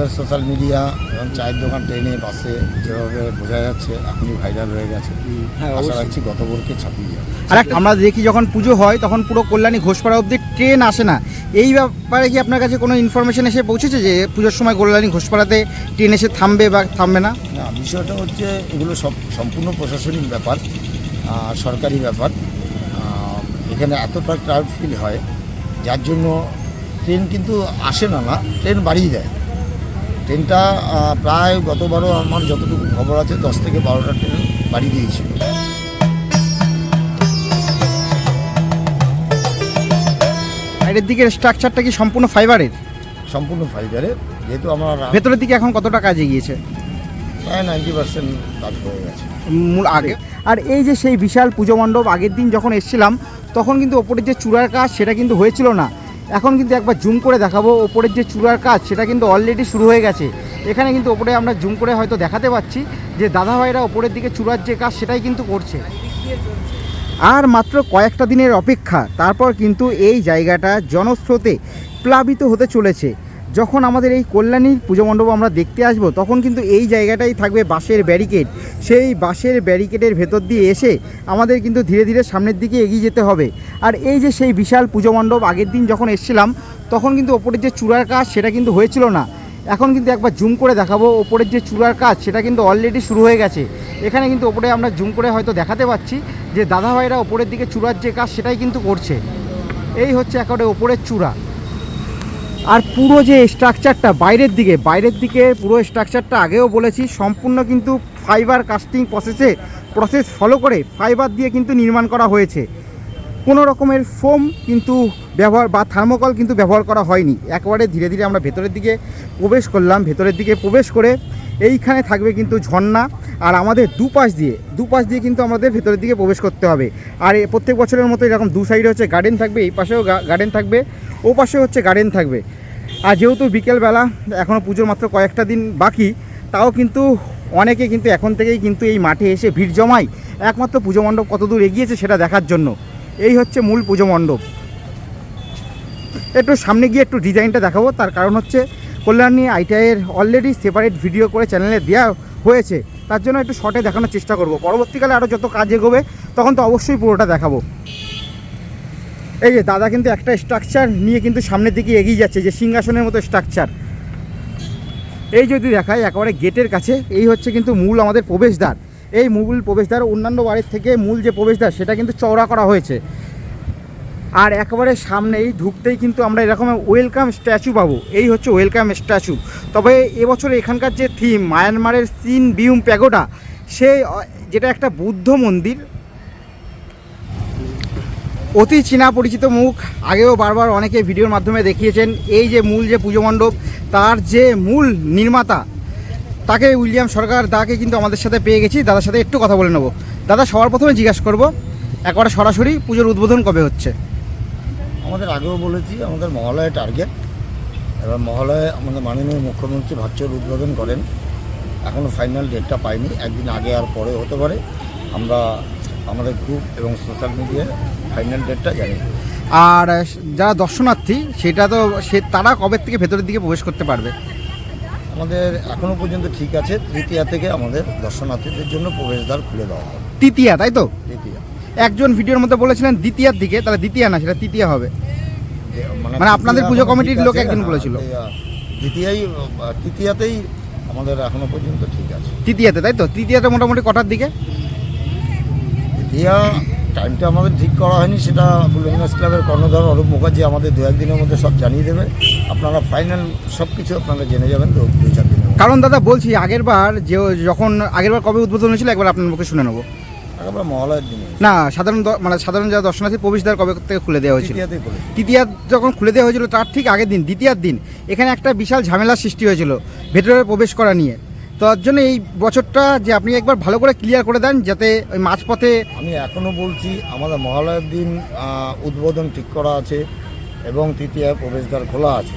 আমাদের social media এবং চায়ের দোকান, ট্রেনে, বাসে যেভাবে বোঝা যাচ্ছে এখনই ভাইরাল হয়ে গেছে। আশা রাখছি গত ভোরকে ছাপিয়ে যাবে। আর আমরা দেখি যখন পুজো হয় তখন পুরো কল্যাণী ঘোষপাড়া অবধি ট্রেন আসে না। এই ব্যাপারে কি আপনার কাছে কোনো ইনফরমেশন এসে পৌঁছেছে যে পুজোর সময় কল্যাণী ঘোষপাড়াতে ট্রেন এসে থামবে বা থামবে না? না, বিষয়টা হচ্ছে এগুলো সম্পূর্ণ প্রশাসনিক ব্যাপার, সরকারি ব্যাপার। এখানে এতটা ক্রাউড ফিল হয় যার জন্য ট্রেন কিন্তু আসে না, ট্রেন বাড়িয়ে দেয়। ট্রেনটা প্রায় গতবারও আমার যতটুকু খবর আছে 10 থেকে 12টা ট্রেন বাড়িয়ে দিয়েছিল। বাইরের দিকের স্ট্রাকচারটা কি সম্পূর্ণ ফাইবারের? সম্পূর্ণ ফাইবারের, যেহেতু আমার ভেতরের দিকে এখন কতটা কাজ এগিয়েছে? প্রায় 90% কাজ হয়ে গেছে মূল আগে। আর এই যে সেই বিশাল পুজো মণ্ডপ, আগের দিন যখন এসেছিলাম তখন কিন্তু ওপরের যে চূড়ার কাজ সেটা কিন্তু হয়েছিল না। এখন কিন্তু একবার জুম করে দেখাবো, ওপরের যে চূড়ার কাজ সেটা কিন্তু অলরেডি শুরু হয়ে গেছে। এখানে কিন্তু ওপরে আমরা জুম করে হয়তো দেখাতে পাচ্ছি যে দাদাভাইরা ওপরের দিকে চূড়ার যে কাজ সেটাই কিন্তু করছে। আর মাত্র কয়েকটা দিনের অপেক্ষা, তারপর কিন্তু এই জায়গাটা জনস্রোতে প্লাবিত হতে চলেছে। যখন আমাদের এই কল্যাণীর পুজো মণ্ডপ আমরা দেখতে আসব তখন কিন্তু এই জায়গাটাই থাকবে বাঁশের ব্যারিকেড। সেই বাঁশের ব্যারিকেডের ভেতর দিয়ে এসে আমাদের কিন্তু ধীরে ধীরে সামনের দিকে এগিয়ে যেতে হবে। আর এই যে সেই বিশাল পুজো মণ্ডপ, আগের দিন যখন এসেছিলাম তখন কিন্তু ওপরের যে চূড়ার কাজ সেটা কিন্তু হয়েছিল না। এখন কিন্তু একবার জুম করে দেখাবো, ওপরের যে চূড়ার কাজ সেটা কিন্তু অলরেডি শুরু হয়ে গেছে। এখানে কিন্তু ওপরে আমরা জুম করে হয়তো দেখাতে পাচ্ছি যে দাদাভাইরা ওপরের দিকে চূড়ার যে কাজ সেটাই কিন্তু করছে। এই হচ্ছে একেবারে ওপরের চূড়া। আর পুরো যে স্ট্রাকচারটা বাইরের দিকে পুরো স্ট্রাকচারটা আগেও বলেছি সম্পূর্ণ কিন্তু ফাইবার কাস্টিং প্রসেস ফলো করে ফাইবার দিয়ে কিন্তু নির্মাণ করা হয়েছে। কোনো রকমের ফোম কিন্তু ব্যবহার বা থার্মোকল কিন্তু ব্যবহার করা হয়নি। একেবারে ধীরে ধীরে আমরা ভেতরের দিকে প্রবেশ করলাম। ভেতরের দিকে প্রবেশ করে এইখানে থাকবে কিন্তু ঝর্ণা, আর আমাদের দুপাশ দিয়ে কিন্তু আমাদের ভেতরের দিকে প্রবেশ করতে হবে। আর প্রত্যেক বছরের মতো এরকম দু সাইডে হচ্ছে গার্ডেন থাকবে, এই পাশেও গার্ডেন থাকবে, ও পাশেও হচ্ছে গার্ডেন থাকবে। আর যেহেতু বিকেলবেলা, এখনও পুজোর মাত্র কয়েকটা দিন বাকি, তাও কিন্তু অনেকে কিন্তু এখন থেকেই কিন্তু এই মাঠে এসে ভিড় জমায় একমাত্র পুজো মণ্ডপ কতদূর এগিয়েছে সেটা দেখার জন্য। এই হচ্ছে মূল পুজো মণ্ডপ। একটু সামনে গিয়ে একটু ডিজাইনটা দেখাবো, তার কারণ হচ্ছে কল্যাণী আইটিআইয়ের অলরেডি সেপারেট ভিডিও করে চ্যানেলে দেওয়া হয়েছে, তার জন্য একটু শর্টে দেখানোর চেষ্টা করব। পরবর্তীকালে আরও যত কাজ এগোবে তখন তো অবশ্যই পুরোটা দেখাবো। এই যে দাদা কিন্তু একটা স্ট্রাকচার নিয়ে কিন্তু সামনের দিকে এগিয়ে যাচ্ছে, যে সিংহাসনের মতো স্ট্রাকচার। এই যদি দেখায় একেবারে গেটের কাছে, এই হচ্ছে কিন্তু মূল আমাদের প্রবেশদ্বার। এই মূল প্রবেশদ্বার অন্যান্য বাড়ির থেকে মূল যে প্রবেশদ্বার সেটা কিন্তু চওড়া করা হয়েছে। আর একেবারে সামনেই ঢুকতেই কিন্তু আমরা এরকম ওয়েলকাম স্ট্যাচু পাবো। এই হচ্ছে ওয়েলকাম স্ট্যাচু। তবে এবছর এখানকার যে থিম মায়ানমারের সিন বিউম প্যাগোডা, সেই যেটা একটা বুদ্ধ মন্দির, অতি চেনা পরিচিত মুখ, আগেও বারবার অনেকে ভিডিওর মাধ্যমে দেখিয়েছেন। এই যে মূল যে পুজো মণ্ডপ, তার যে মূল নির্মাতা তাকে উইলিয়াম সরকার দাকে কিন্তু আমাদের সাথে পেয়ে গেছি। দাদার সাথে একটু কথা বলে নেব। দাদা, সবার প্রথমে জিজ্ঞাসা করবো একবারে সরাসরি পুজোর উদ্বোধন কবে হচ্ছে? আমাদের আগেও বলেছি আমাদের মহালয়ে টার্গেট। এবার মহালয়ে আমাদের মাননীয় মুখ্যমন্ত্রী ভার্চুয়াল উদ্বোধন করেন। এখনও ফাইনাল ডেটটা পাইনি, একদিন আগে আর পরে হতে পারে। আমরা আমাদের গ্রুপ এবং সোশ্যাল মিডিয়ায় ফাইনাল ডেটটা জানি। আর যারা দর্শনার্থী তারা কবে থেকে ভেতরের দিকে প্রবেশ করতে পারবে? আমাদের এখনও পর্যন্ত ঠিক আছে, তৃতীয়া থেকে আমাদের দর্শনার্থীদের জন্য প্রবেশদ্বার খুলে দেওয়া হবে। তৃতীয়া, তাই তো? তৃতীয়া। একজন ভিডিওর মধ্যে বলেছিলেন দ্বিতীয়ার দিকে, তাহলে দ্বিতীয়া না, সেটা তৃতীয়া হবে। মানে আপনাদের পুজো কমিটির লোক একজন বলেছিল তৃতীয়াতেই আমাদের এখনো পর্যন্ত ঠিক আছে। তৃতীয়াতে, তাই তো? তৃতীয়াতে মোটামুটি কটার দিকে? তৃতীয়া টাইমটা আমাদের ঠিক করা হয়নি, সেটা লুমিনাস ক্লাবের কর্ণধার অরূপ মুখার্জি আমাদের 2-1 দিনের মধ্যে সব জানিয়ে দেবে। আপনারা ফাইনাল সব কিছু আপনারা জেনে যাবেন 2-4 দিনের। কারণ দাদা বলছি, আগেরবার কবে উদ্বোধন হয়েছিল একবার আপনার মুখে শুনে নেবো। আগেরবার মহালয়ের দিনে না, সাধারণ যারা দর্শনার্থী প্রবেশদ্বার কবে থেকে খুলে দেওয়া হয়েছিল? তৃতীয়া যখন খুলে দেওয়া হয়েছিল তার ঠিক আগের দিন, দ্বিতীয়ার দিন, এখানে একটা বিশাল ঝামেলার সৃষ্টি হয়েছিল ভেতরে প্রবেশ করা নিয়ে। তার জন্য এই বছরটা যে আপনি একবার ভালো করে ক্লিয়ার করে দেন, যাতে ওই মাঝপথে। আমি এখনও বলছি আমাদের মহালয়ের দিন উদ্বোধন ঠিক করা আছে এবং তৃতীয়ায় প্রবেশদ্বার খোলা আছে,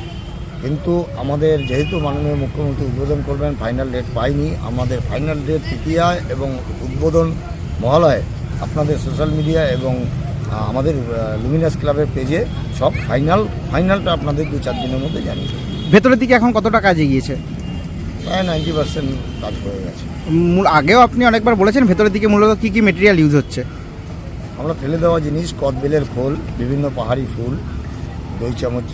কিন্তু আমাদের যেহেতু মাননীয় মুখ্যমন্ত্রী উদ্বোধন করবেন, ফাইনাল ডেট পাইনি। আমাদের ফাইনাল ডেট তৃতীয়ায় এবং উদ্বোধন মহালয়ে আপনাদের সোশ্যাল মিডিয়া এবং আমাদের লুমিনাস ক্লাবের পেজে সব ফাইনালটা আপনাদের 2-4 দিনের মধ্যে জানিয়ে দেব। ভেতরের দিকে এখন কতটা কাজ এগিয়েছে? প্রায় 90% কাজ হয়ে গেছে। আগেও আপনি অনেকবার বলেছেন ভেতরের দিকে মূলত কী কী মেটেরিয়াল ইউজ হচ্ছে? আমরা ফেলে দেওয়া জিনিস, কদবেলের খোল, বিভিন্ন পাহাড়ি ফুল, দই চামচ,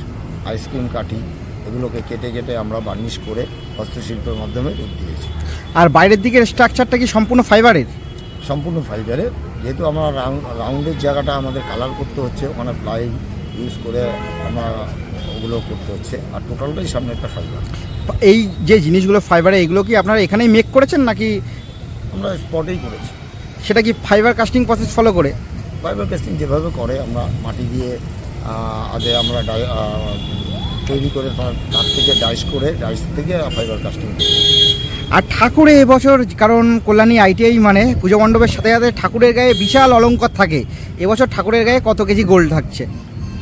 আইসক্রিম কাঠি, এগুলোকে কেটে কেটে আমরা বার্নিশ করে হস্তশিল্পের মাধ্যমে রূপ দিয়েছি। আর বাইরের দিকের স্ট্রাকচারটা কি সম্পূর্ণ ফাইবারের? সম্পূর্ণ ফাইবারের, যেহেতু আমরা রাউন্ডের জায়গাটা আমাদের কালার করতে হচ্ছে, ওখানে প্লাই ইউজ করে আমরা ওগুলো করতে হচ্ছে, আর টোটালটাই সামনে একটা ফাইবার। এই যে জিনিসগুলো ফাইবারে, এগুলো কি আপনারা এখানেই মেক করেছেন নাকি আমরা স্পটেই করেছি? সেটা কি ফাইবার কাস্টিং প্রসেস ফলো করে? ফাইবার কাস্টিং যেভাবে করে, আমরা মাটি দিয়ে আগে আমরা তৈরি করে তার থেকে ডাইস করে, ডাইস থেকে ফাইবার কাস্টিং করি। আর ঠাকুরে এবছর, কারণ কল্যাণী ITI মানে পুজো মণ্ডপের সাথে সাথে ঠাকুরের গায়ে বিশাল অলংকার থাকে, এবছর ঠাকুরের গায়ে কত কেজি গোল্ড থাকছে?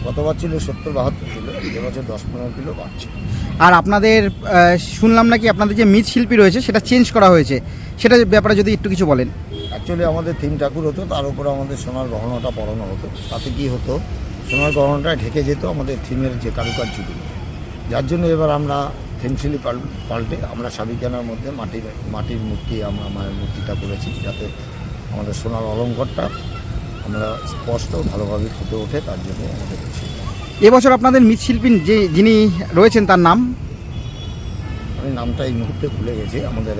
গতবার ছিল 70-72 কিলো, এবছর 10-15 কিলো বাড়ছে। আর আপনাদের শুনলাম নাকি আপনাদের যে মৃৎশিল্পী রয়েছে সেটা চেঞ্জ করা হয়েছে, সেটার ব্যাপারে যদি একটু কিছু বলেন। অ্যাকচুয়ালি আমাদের থিম ঠাকুর হতো, তার উপরে আমাদের সোনার গহনাটা পরানো হতো। তাতে কি হতো, সোনার গহনাটা ঢেকে যেত আমাদের থিমের যে কারুকার্যগুলো, যার জন্য এবার আমরা থিম শিল্পী পাল্টে আমরা সাবিকানার মধ্যে মাটির মূর্তি, আমরা মায়ের মূর্তিটা করেছি, যাতে আমাদের সোনার অলঙ্কারটা আমরা স্পষ্ট ভালোভাবে ফুটে ওঠে, তার জন্য আমাদের করছি। এবছর আপনাদের মৃৎশিল্পী যিনি রয়েছেন তার নাম? আমি নামটা এই মুহূর্তে ভুলে গেছি, আমাদের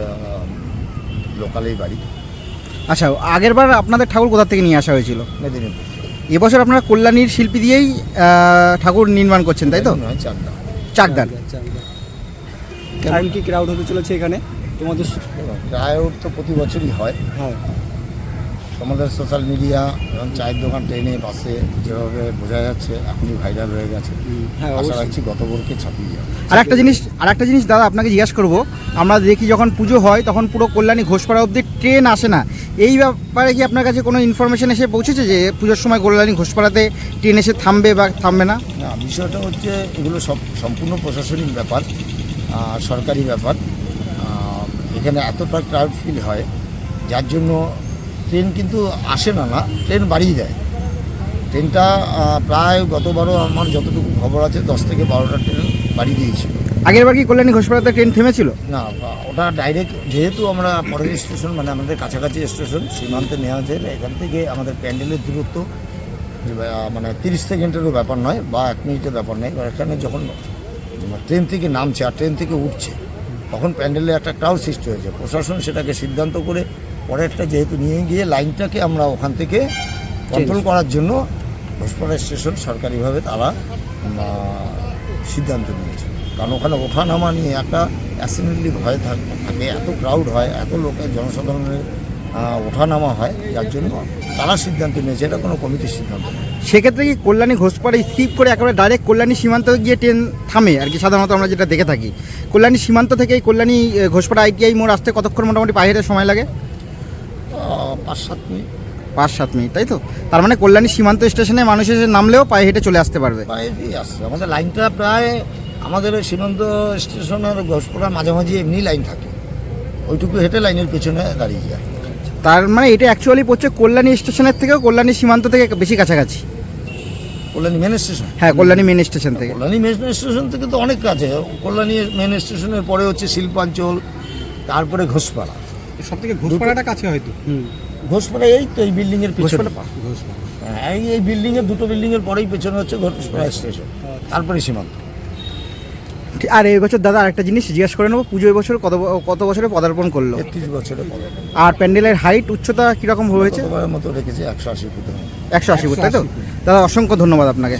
লোকালেই বাড়ি। আচ্ছা, আগেরবার আপনাদের ঠাকুর কোথা থেকে নিয়ে আসা হয়েছিল? মেদিনীপুর। এবছর আপনারা কল্যাণীর শিল্পী দিয়েই ঠাকুর নির্মাণ করছেন, তাই তো? চাকদার। কেমন কি ক্রাউড হতে চলেছে এখানে তোমাদের? ক্রাউড তো প্রতি বছরই হয়। হ্যাঁ, আমাদের সোশ্যাল মিডিয়া এবং চায়ের দোকান, ট্রেনে, বাসে যেভাবে বোঝা যাচ্ছে এখনই ভাইরাল হয়ে গেছে। হ্যাঁ, আশা অবশ্যই। রাখছি গতবারকে ছাপিয়ে যাবে। আর একটা জিনিস দাদা আপনাকে জিজ্ঞাসা করবো, আমরা দেখি যখন পুজো হয় তখন পুরো কল্যাণী ঘোষপাড়া অবধি ট্রেন আসে না, এই ব্যাপারে কি আপনার কাছে কোনো ইনফরমেশন এসে পৌঁছেছে যে পুজোর সময় কল্যাণী ঘোষপাড়াতে ট্রেন এসে থামবে বা থামবে না? না, বিষয়টা হচ্ছে এগুলো সব সম্পূর্ণ প্রশাসনিক ব্যাপার, সরকারি ব্যাপার। এখানে এতটা ক্রাউড ফিল হয়, যার জন্য ট্রেন কিন্তু আসে না, ট্রেন বাড়িয়ে দেয়। ট্রেনটা প্রায় গতবারও আমার যতটুকু খবর আছে 10 থেকে 12টা ট্রেন বাড়িয়ে দিয়েছিল। আগেরবার কি কল্যাণী ঘোষপাড়াতে ট্রেন থেমেছিল? না, ওটা ডাইরেক্ট, যেহেতু আমরা পরের স্টেশন মানে আমাদের কাছাকাছি স্টেশন, সীমান্তে নেওয়া হয়েছে। এখান থেকে আমাদের প্যান্ডেলের দূরত্ব মানে 30 সেকেন্ডেরও ব্যাপার নয় বা 1 মিনিটের ব্যাপার নয়। এবার এখানে যখন ট্রেন থেকে নামছে আর ট্রেন থেকে উঠছে, তখন প্যান্ডেলে একটা ক্রাউড সৃষ্টি হয়েছে। প্রশাসন সেটাকে সিদ্ধান্ত করে পরেরটা যেহেতু নিয়ে গিয়ে লাইনটাকে আমরা ওখান থেকে কন্ট্রোল করার জন্য ঘোষপাড়া স্টেশন সরকারিভাবে তারা সিদ্ধান্ত নিয়েছে। কারণ ওখানে ওঠা নামা নিয়ে একটা অ্যাসেম্বলি ভয় থাকে, এত ক্রাউড হয়, এত লোকের জনসাধারণের ওঠা নামা হয়, যার জন্য তারা সিদ্ধান্ত নিয়েছে, এটা কোনো কমিটির সিদ্ধান্ত নয়। সেক্ষেত্রে কি কল্যাণী ঘোষপাড়া স্কিপ করে একেবারে ডাইরেক্ট কল্যাণী সীমান্ত গিয়ে ট্রেন থামে আর কি? সাধারণত আমরা যেটা দেখে থাকি, কল্যাণী সীমান্ত থেকে কল্যাণী ঘোষপাড়া ITI মোড় আসতে কতক্ষণ মোটামুটি পায়ে হেঁটে সময় লাগে? 5-7 মিনিট। 5-7 মিনিট, তাই তো? তার মানে কল্যাণী সীমান্ত স্টেশনে মানুষ এসে নামলেও পায়ে হেঁটে চলে আসতে পারবে? পায়ে দিয়ে আসছে। আমাদের লাইনটা প্রায় আমাদের ওই সীমান্ত স্টেশন আর ঘোষপাড়ার মাঝামাঝি এমনি লাইন থাকে, ওইটুকু হেঁটে লাইনের পেছনে দাঁড়িয়ে যায়। তার মানে এটা অ্যাকচুয়ালি পড়ছে কল্যাণী স্টেশনের থেকেও কল্যাণী সীমান্ত থেকে বেশি কাছাকাছি। Kalyani main station? হ্যাঁ, কল্যাণী মেন স্টেশন থেকে। কল্যাণী মেন স্টেশন থেকে তো অনেক কাছে। কল্যাণী মেন স্টেশনের পরে হচ্ছে শিল্পাঞ্চল, তারপরে ঘোষপাড়া। সব থেকে ঘোষপাড়াটা কাছে হয়তো। ঘোষপাড়া এই তো এই বিল্ডিংয়ের পেছনে। হ্যাঁ, এই বিল্ডিংয়ের, দুটো বিল্ডিংয়ের পরেই পেছনে হচ্ছে ঘোষপাড়া স্টেশন, তারপরে সীমান্ত। আর এই বছর দাদা আরেকটা জিনিস জিজ্ঞাসা করে নেবো, পুজো এবছর কত বছরে পদার্পণ করলো? 33 বছরে পরে। আর প্যান্ডেলের হাইট উচ্চতা কীরকম হয়েছে? গতবারের মতো রেখেছে 180 ফুটের মতো। 180 ফুট, তাই তো? দাদা অসংখ্য ধন্যবাদ আপনাকে।